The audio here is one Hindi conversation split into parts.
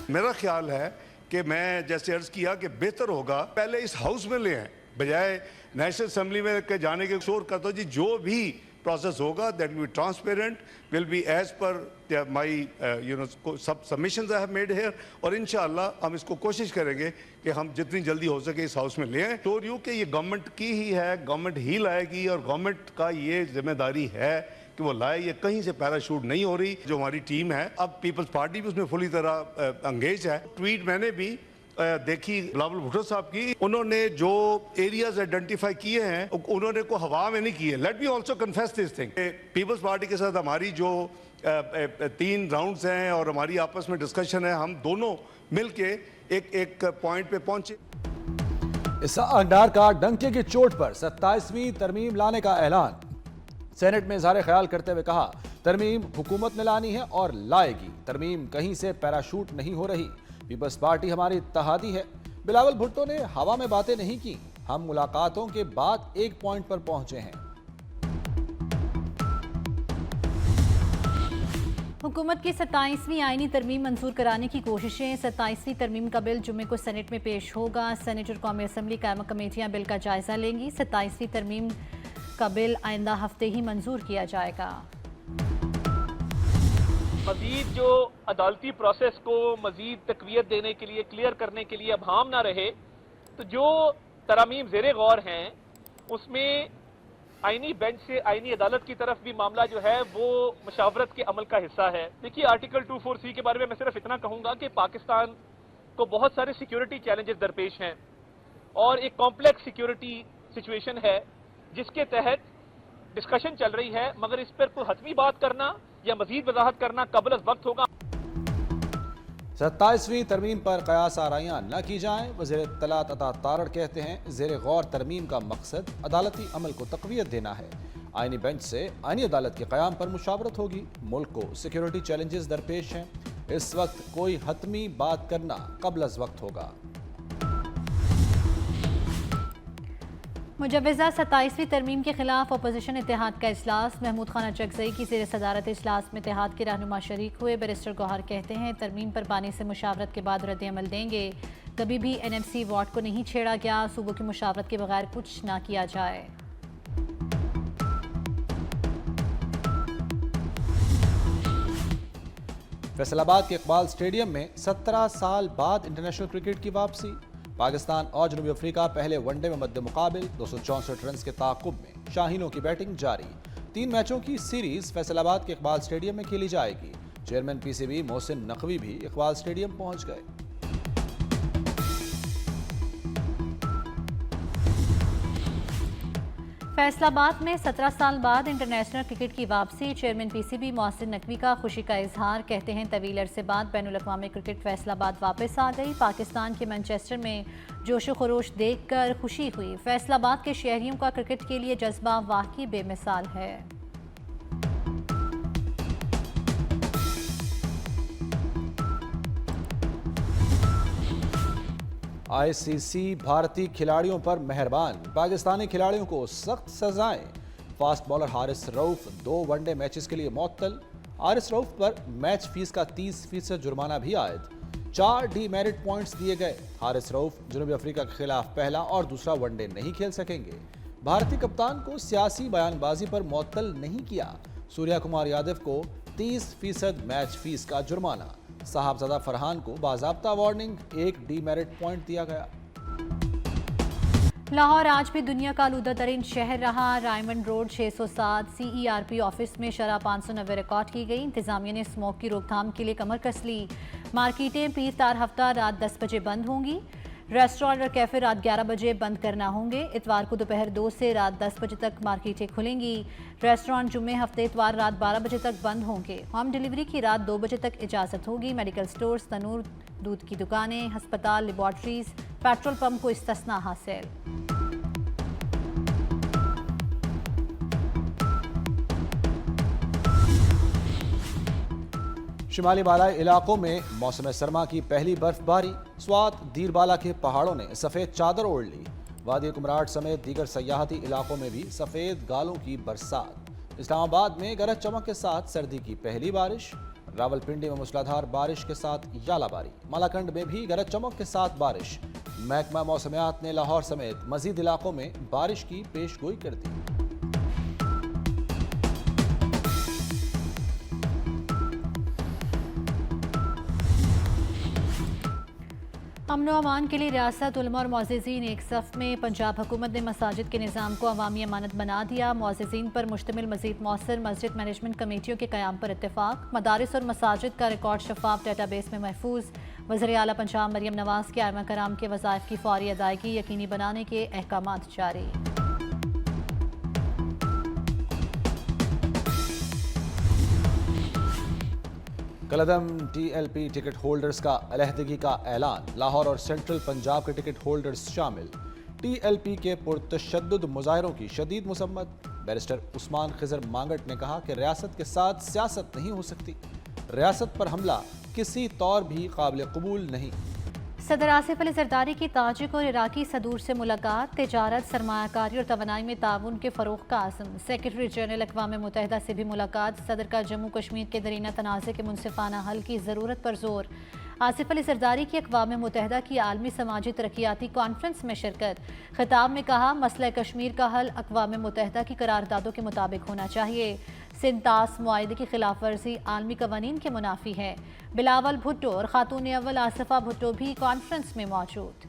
मेरा ख्याल है कि मैं जैसे अर्ज किया कि बेहतर होगा पहले इस हाउस में ले आए बजाय नेशनल असेंबली में के जाने के शोर करता जी जो भी प्रोसेस होगा that will be transparent will be as per my sub submissions I have made here और इंशाअल्लाह हम इसको कोशिश करेंगे कि हम जितनी जल्दी हो सके इस हाउस में ले आए। तो यूँ कि ये गवर्नमेंट की ही है, गवर्नमेंट ही लाएगी और गवर्नमेंट का ये जिम्मेदारी है कि वो लाए। ये कहीं से पैराशूट नहीं हो रही। जो हमारी टीम है, अब पीपल्स पार्टी भी उसमें फुली तरह एंगेज है। ट्वीट मैंने भी देखी बिलावल भुट्टो साहब की, उन्होंने जो एरियाज आइडेंटिफाई किए हैं उन्होंने को हवा में नहीं किए। Let me also confess this thing, Peoples Party के साथ हमारी जो 3 राउंड्स हैं और हमारी आपस में डिस्कशन है, हम दोनों मिलके एक पॉइंट पे पहुंचे। इसहाक डार का डंके की चोट पर 27वीं तरमीम लाने का ऐलान। सेनेट में इजहार ख्याल करते हुए कहा, तरमीम हुकूमत ने लानी है और लाएगी। तरमीम कहीं से पैराशूट नहीं हो रही। पीपल्स पार्टी हमारी इत्तेहादी है। बिलावल भुट्टो ने हवा में बातें नहीं की। हम मुलाकातों के बाद एक पॉइंट पर पहुंचे हैं। हुकूमत की 27वीं आईनी तरमीम मंजूर कराने की कोशिशें। 27वीं तरमीम का बिल जुम्मे को सेनेट में पेश होगा। सेनेट और कौमी असम्बली कायमा कमेटियां बिल का जायजा लेंगी। 27वीं तरमीम का बिल आइंदा हफ्ते ही मंजूर किया जाएगा। मजीद जो अदालती प्रोसेस को मजीद तकवीयत देने के लिए, क्लियर करने के लिए अब हम ना रहे, तो जो तरामीम ज़ेरे गौर हैं उसमें आईनी बेंच से आईनी अदालत की तरफ भी मामला जो है वो मुशावरत के अमल का हिस्सा है। देखिए, आर्टिकल 24C के बारे में मैं सिर्फ इतना कहूंगा कि पाकिस्तान को बहुत सारे सिक्योरिटी चैलेंजेस दरपेश हैं और एक कॉम्प्लेक्स सिक्योरिटी सिचुएशन है जिसके तहत डिस्कशन चल रही है, मगर इस पर कोई हतमी बात करना या मजीद वजाहत करना कबल अज़ वक्त होगा। 27वीं तरमीम पर कयास आराइयां न की जाएं। वज़ीर इत्तलात अता तारड़ कहते हैं, ज़ेरे गौर तरमीम का मकसद अदालती अमल को तक़वियत देना है। आईनी बेंच से आईनी अदालत के क़याम पर मुशावरत होगी। मुल्क को सिक्योरिटी चैलेंजेस दरपेश हैं। इस वक्त कोई हतमी बात करना कबल अज़ वक्त होगा। मुजव्वज़ा 27वीं तरमीम के खिलाफ अपोजिशन इत्तेहाद का इजलास। महमूद खान अचकज़ई की ज़ेर सदारत इजलास में इत्तेहाद के रहनुमा शरीक हुए। बैरिस्टर गौहर कहते हैं, तरमीम पर बानी से मुशावरत के बाद रद्द-ए-अमल देंगे। कभी भी NMC वार्ड को नहीं छेड़ा गया। सूबों की मुशावरत के बगैर कुछ ना किया जाए। फैसलाबाद के इकबाल स्टेडियम में 17 साल बाद इंटरनेशनल क्रिकेट की वापसी। पाकिस्तान और जनूबी अफ्रीका पहले वनडे में मद्दे मुकाबिल 264 रन के ताक़ुब में शाहीनों की बैटिंग जारी। 3 मैचों की सीरीज फैसलाबाद के इकबाल स्टेडियम में खेली जाएगी। चेयरमैन PCB मोहसिन नकवी भी इकबाल स्टेडियम पहुंच गए। फैसलाबाद में 17 साल बाद इंटरनेशनल क्रिकेट की वापसी। चेयरमैन PCB मोहसिन नकवी का खुशी का इजहार। कहते हैं, तवील अरसे बाद बैनुल-अक़वामी क्रिकेट फैसलाबाद वापस आ गई। पाकिस्तान के मैनचेस्टर में जोश खरोश देखकर खुशी हुई। फैसलाबाद के शहरियों का क्रिकेट के लिए जज्बा वाकई बेमिसाल है। ICC भारतीय खिलाड़ियों पर मेहरबान। पाकिस्तानी खिलाड़ियों को सख्त सजाएं। Fast bowler Haris Rauf 2 one day matches के लिए मुअत्तल। हारिस रऊफ पर मैच फीस का 30% जुर्माना भी आयद। 4 डीमेरिट पॉइंट्स दिए गए। हारिस रऊफ जनूबी अफ्रीका के खिलाफ पहला और दूसरा वनडे नहीं खेल सकेंगे। भारतीय कप्तान को सियासी बयानबाजी पर मुअत्तल नहीं किया। सूर्या कुमार यादव को 30% मैच फीस का जुर्माना। साहबजादा फरहान को बाज़ाब्ता वार्निंग, 1 डीमेरिट पॉइंट दिया गया। लाहौर आज भी दुनिया का आलूदा तरीन शहर रहा। रायमंड रोड 607 CERP ऑफिस में शराब 590 रिकॉर्ड की गई। इंतजामिया ने स्मोक की रोकथाम के लिए कमर कस ली। मार्केटें पीर तार हफ्ता रात 10 बजे बंद होंगी। रेस्टोरेंट और कैफे रात 11 बजे बंद करना होंगे। इतवार को दोपहर 2 से रात 10 बजे तक मार्केटें खुलेंगी। रेस्टोरेंट जुम्मे हफ्ते इतवार रात 12 बजे तक बंद होंगे। होम डिलीवरी की रात 2 बजे तक इजाज़त होगी। मेडिकल स्टोर्स, तनूर, दूध की दुकानें, हस्पताल, लेबॉर्ट्रीज, पेट्रोल पंप को इस्तिस्ना हासिल। शिमाली बालाई इलाकों में मौसम सरमा की पहली बर्फबारी। स्वात दीरबाला के पहाड़ों ने सफ़ेद चादर ओढ़ ली। वादी कुमराट समेत दीगर सयाहती इलाकों में भी सफ़ेद गालों की बरसात। इस्लामाबाद में गरज चमक के साथ सर्दी की पहली बारिश। रावलपिंडी में मूसलाधार बारिश के साथ यालाबारी, मालाकंड में भी गरज चमक के साथ बारिश। महकमा मौसमियात ने लाहौर समेत मजीद इलाकों में बारिश की पेशगोई कर दी। अमन व अमान के लिए रियासत उलमा और मुअज़्ज़िज़ीन एक सफ़ में। पंजाब हुकूमत ने मसाजिद के निज़ाम को अवामी अमानत बना दिया। मुअज़्ज़िज़ीन पर मुश्तमिल मज़ीद मौसर मस्जिद मैनेजमेंट कमेटियों के क़याम पर इत्तेफाक। मदारिस और मसाजिद का रिकॉर्ड शफाफ डेटाबेस में महफूज। वज़ीर आला पंजाब मरियम नवाज़ के आइमा कराम के वज़ाइफ की फौरी अदायगी यकीनी बनाने के अहकामात जारी। कलदम TLP टिकट होल्डर्स का अलहदगी का ऐलान, लाहौर और सेंट्रल पंजाब के टिकट होल्डर्स शामिल। TLP के पुरतशद्दुद मुजाहिरों की शदीद मुसम्मत। बैरिस्टर उस्मान खिजर मांगट ने कहा कि रियासत के साथ सियासत नहीं हो सकती, रियासत पर हमला किसी तौर भी काबिल कबूल नहीं। सदर आसिफ अली जरदारी की ताजिक और इराकी सदूर से मुलाकात, तिजारत, सरमायाकारी और तवानाई में ताउन के फ़रोग़ का आज़म। सेक्रेटरी जनरल अक़वाम मुत्तहिदा से भी मुलाकात। सदर का जम्मू कश्मीर के दरीना तनाज़े के मुनसिफ़ाना हल की ज़रूरत पर जोर। आसिफ अली जरदारी की अक़वाम मुत्तहिदा की आलमी समाजी तरक्याती कॉन्फ्रेंस में शिरकत। खिताब में कहा, मसला कश्मीर का हल अक़वाम मुत्तहिदा की करारदादों के मुताबिक होना चाहिए। सिंतास मुआहदे की खिलाफ वर्जी आलमी कवानीन के मुनाफी है। बिलावल भुट्टो और खातून अव्वल आसिफा भुट्टो भी कॉन्फ्रेंस में मौजूद।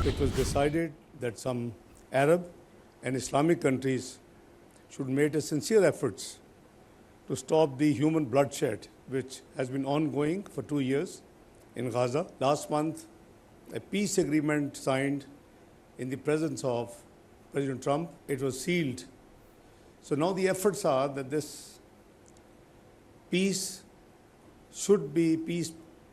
It was decided that some Arab and Islamic countries should make a sincere efforts to stop the human bloodshed which has been ongoing for 2 years in Gaza. Last month, a peace agreement signed in the presence of President Trump. It was sealed. So now the efforts are that this peace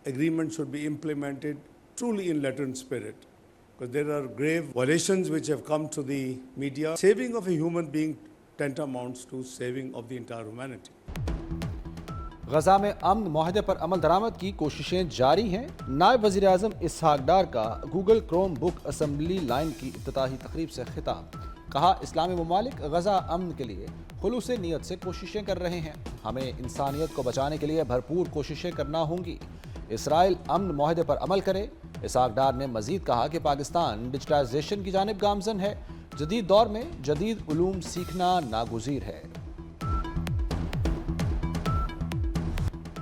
agreement should be implemented truly in letter and spirit. Because there are grave violations which have come to the media. Saving of a human being tantamounts to saving of the entire humanity. गजा में अमन मुआहदे पर अमल दरामद की कोशिशें जारी हैं। नायब वज़ीर आज़म इसहाक डार का Google Chrome book assembly line की इफ्तिताही तकरीब से खिताब। कहा, इस्लामी ममालिक गजा अमन के लिए खुलूस नीयत से कोशिशें कर रहे हैं। हमें इंसानियत को बचाने के लिए भरपूर कोशिशें करना होंगी। इसराइल अमन मुआहदे पर अमल करे। इसहाक डार ने मजीद कहा कि पाकिस्तान डिजिटाइजेशन की जानिब गामजन है। जदीद दौर में जदीद उलूम सीखना नागुज़ीर है।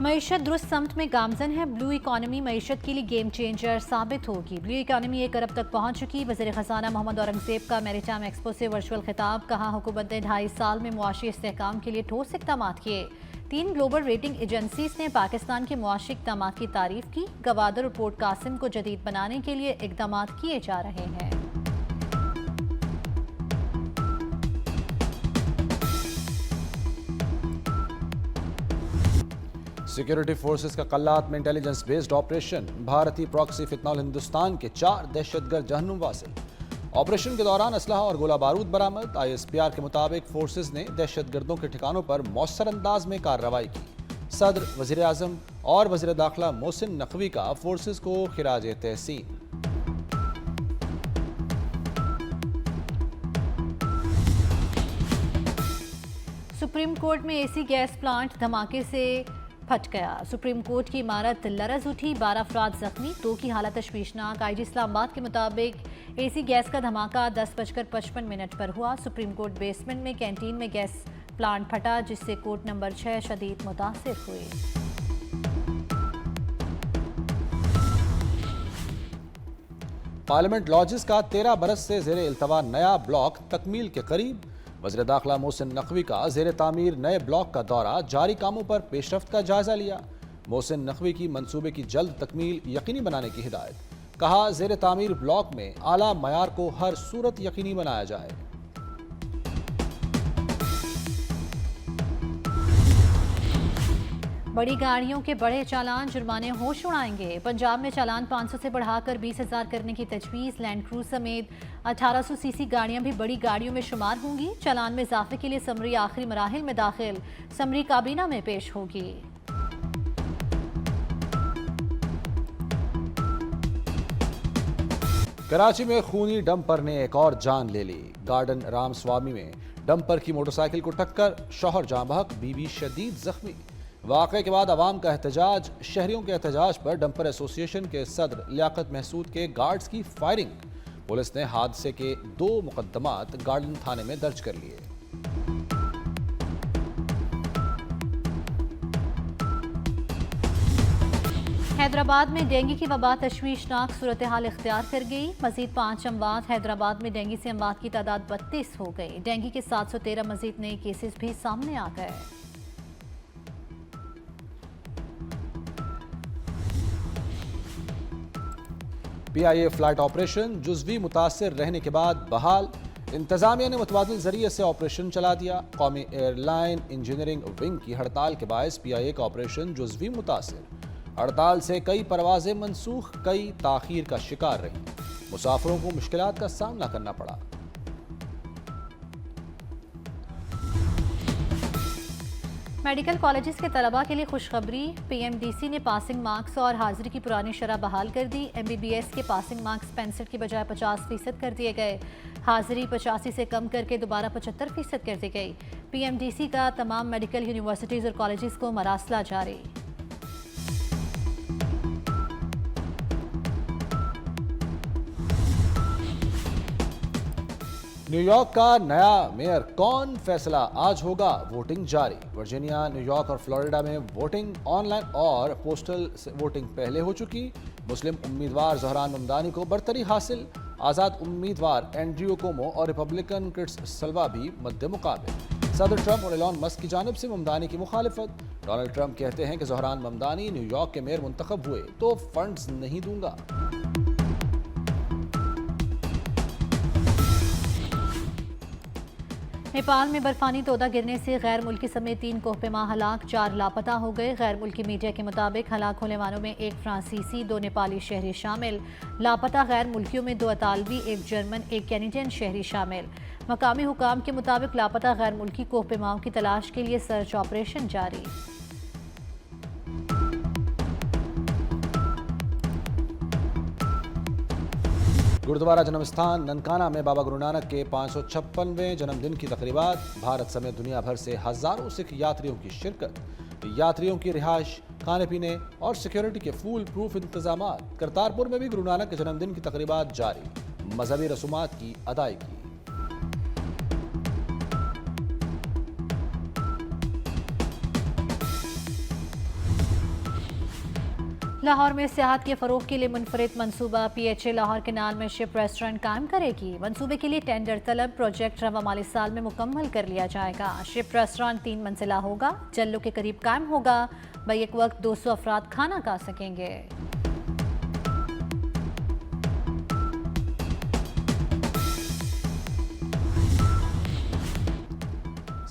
मईशत दुरुस्त समत में गामजन है। ब्लू इकॉनमी मईशत के लिए गेम चेंजर साबित होगी। ब्लू इकॉनमी 1 अरब तक पहुंच चुकी। वज़ीर ख़ज़ाना मोहम्मद औरंगज़ेब का मैरीटाइम एक्सपो से वर्चुअल खिताब। कहा, हुकूमत ने 2.5 साल में मुआशी इस्तेहकाम के लिए ठोस इक़दामात किए। 3 ग्लोबल रेटिंग एजेंसीज ने पाकिस्तान के मुआशी इक़दामात की तारीफ की। गवादर और पोर्ट कासिम को जदीद बनाने के लिए इक़दामात किए जा रहे हैं। सिक्योरिटी फोर्सेस का कल्लात में इंटेलिजेंस बेस्ड ऑपरेशन। भारतीय प्रॉक्सी फितनौल हिंदुस्तान के 4 दहशतगर्द जहन्नुम वासिल। ऑपरेशन के दौरान असलहा और गोला बारूद बरामद। ISPR के मुताबिक फोर्सेस ने दहशतगर्दों के ठिकानों पर मौसर अंदाज में कार्रवाई की। सदर, वज़ीर आज़म और वज़ीर दाखिला मोहसिन नकवी का फोर्सेस को खिराज तहसीन। सुप्रीम कोर्ट में AC गैस प्लांट धमाके से फट गया। सुप्रीम कोर्ट की इमारत लरज उठी। 12 अफराद जख्मी, 2 की हालत तशवीशनाक। IG इस्लामाबाद के मुताबिक AC गैस का धमाका 10:55 पर हुआ। सुप्रीम कोर्ट बेसमेंट में कैंटीन में गैस प्लांट फटा, जिससे कोर्ट नंबर 6 शदीद मुतासिर हुए। पार्लियामेंट लॉजेस का 13 बरस से ज़ेरे इल्तवा नया ब्लॉक तकमील के करीब। वज़ीर दाखिला मोहसिन नकवी का ज़ेरे तामीर नए ब्लॉक का दौरा, जारी कामों पर पेशरफ्त का जायजा लिया। मोहसिन नकवी की मंसूबे की जल्द तकमील यकीनी बनाने की हिदायत। कहा, ज़ेरे तामीर ब्लॉक में आला मयार को हर सूरत यकीनी बनाया जाए। बड़ी गाड़ियों के बड़े चालान जुर्माने होश उड़ाएंगे। पंजाब में चालान 500 से बढ़ाकर 20,000 करने की तजवीज़। लैंड क्रूज समेत 1800 सीसी गाड़ियां भी बड़ी गाड़ियों में शुमार होंगी। चालान में इजाफे के लिए समरी आखिरी मराहिल में दाखिल। समरी काबीना में पेश होगी। कराची में खूनी डंपर ने एक और जान ले ली। गार्डन रामस्वामी में डंपर की मोटरसाइकिल को टक्कर, शौहर जाँ बहक, बीवी शदीद जख्मी। वाक़े के बाद अवाम का एहतजाज। शहरियों के एहतजाज पर डंपर एसोसिएशन के सदर लियाकत महसूद के गार्ड्स की फायरिंग। पुलिस ने हादसे के 2 मुकदमात गार्डन थाने में दर्ज कर लिए। हैदराबाद में डेंगू की वबा तशवीशनाक सूरत हाल इख्तियार कर गई। मजीद 5 अमवात। हैदराबाद में डेंगू से अमवात की तादाद 32 हो गई। डेंगू के 713 मजीद नए केसेस भी सामने आ गए। PIA फ्लाइट ऑपरेशन जुज़वी मुतासिर रहने के बाद बहाल। इंतजामिया ने मुतबादिल जरिए से ऑपरेशन चला दिया। कौमी एयरलाइन इंजीनियरिंग विंग की हड़ताल के बायस PIA का ऑपरेशन जुज़वी मुतासिर। हड़ताल से कई परवाजें मनसूख, कई ताखीर का शिकार रहीं। मुसाफिरों को मुश्किलात का सामना करना पड़ा। मेडिकल कॉलेजेस के तलबा के लिए खुशखबरी। PMDC ने पासिंग मार्क्स और हाजिरी की पुरानी शरह बहाल कर दी। MBBS के पासिंग मार्क्स 65 की बजाय 50% कर दिए गए। हाजिरी 85 से कम करके दोबारा 75% कर दी गई। PMDC का तमाम मेडिकल यूनिवर्सिटीज़ और कॉलेजेस को मरासला जारी। न्यूयॉर्क का नया मेयर कौन, फैसला आज होगा। वोटिंग जारी। वर्जीनिया, न्यूयॉर्क और फ्लोरिडा में वोटिंग ऑनलाइन और पोस्टल वोटिंग पहले हो चुकी। मुस्लिम उम्मीदवार ज़ोहरान ममदानी को बरतरी हासिल। आज़ाद उम्मीदवार एंड्रयू कोमो और रिपब्लिकन क्रिस सल्वा भी मद्दे मुकाबिल। सदर ट्रंप और एलॉन मस्क की जानिब से ममदानी की मुखालिफत। डोनाल्ड ट्रंप कहते हैं कि ज़ोहरान ममदानी न्यूयॉर्क के मेयर मुंतखब हुए तो फंड्स नहीं दूंगा। नेपाल में बर्फानी तोदा गिरने से गैर मुल्की समेत 3 कोहपेमा हलाक, 4 लापता हो गए। गैर मुल्की मीडिया के मुताबिक हलाक होने वालों में 1 फ्रांसीसी, 2 नेपाली शहरी शामिल। लापता गैर मुल्कियों में 2 अतालवी, 1 जर्मन, 1 कैनेडियन शहरी शामिल। मकामी हुकाम के मुताबिक लापता गैर मुल्की कोहपेमाओं की तलाश के लिए सर्च ऑपरेशन जारी। गुरुद्वारा जन्मस्थान ननकाना में बाबा गुरु नानक के 556वें जन्मदिन की तकरीबात। भारत समेत दुनिया भर से हजारों सिख यात्रियों की शिरकत। यात्रियों की रिहाइश, खाने पीने और सिक्योरिटी के फूल प्रूफ इंतजाम। करतारपुर में भी गुरु नानक के जन्मदिन की तकरीबात जारी। मजहबी रसूमात की अदायगी। लाहौर में सियाहत के फ़रोग के लिए मुनफरिद मनसूबा। PHA लाहौर केनाल में शिप रेस्टोरेंट कायम करेगी। मनसूबे के लिए टेंडर तलब। प्रोजेक्ट रवा माली साल में मुकम्मल कर लिया जाएगा। शिप रेस्टोरेंट 3 मंजिला होगा, जल्लों के करीब कायम होगा। बैक वक्त 200 अफराद खाना खा सकेंगे।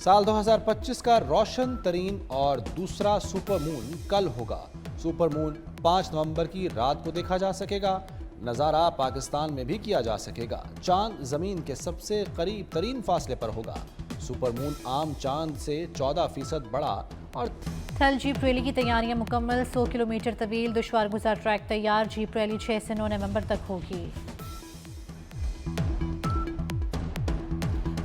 साल 2025 का रोशन तरीन और दूसरा सुपर मून कल होगा। सुपर मून 5 नवंबर की रात को देखा जा सकेगा। नज़ारा पाकिस्तान में भी किया जा सकेगा। चांद ज़मीन के सबसे करीब तरीन फासले पर होगा। सुपर मून आम चांद से 14% बड़ा और थल जीप रैली की तैयारियां मुकम्मल। 100 किलोमीटर तवील दुश्वार गुजार ट्रैक तैयार। जीप रैली 6 से 9 नवंबर तक होगी।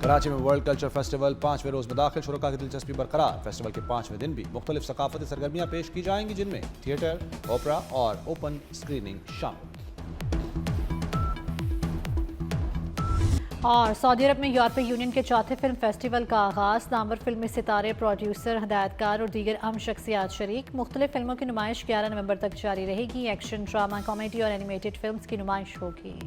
कराची में वर्ल्ड कल्चर फेस्टिवल 5वें रोज में दाखिल। शुरका की दिलचस्पी बरकरार। फेस्टिवल के 5वें दिन भी मुख्तलिफ सकाफती सरगर्मियां पेश की जाएंगी, जिनमें थिएटर, ओपरा और ओपन स्क्रीनिंग शामिल। और सऊदी अरब में यूरोपीय यूनियन के 4थे फिल्म फेस्टिवल का आगाज। नामवर फिल्मी सितारे, प्रोड्यूसर, हदायतकार और दीगर अहम शख्सियात शरीक। मुख्तलिफ फिल्मों की नुमाइश 11 नवंबर तक जारी रहेगी। एक्शन, ड्रामा, कॉमेडी और एनिमेटेड फिल्म्स की नुमाइश होगी।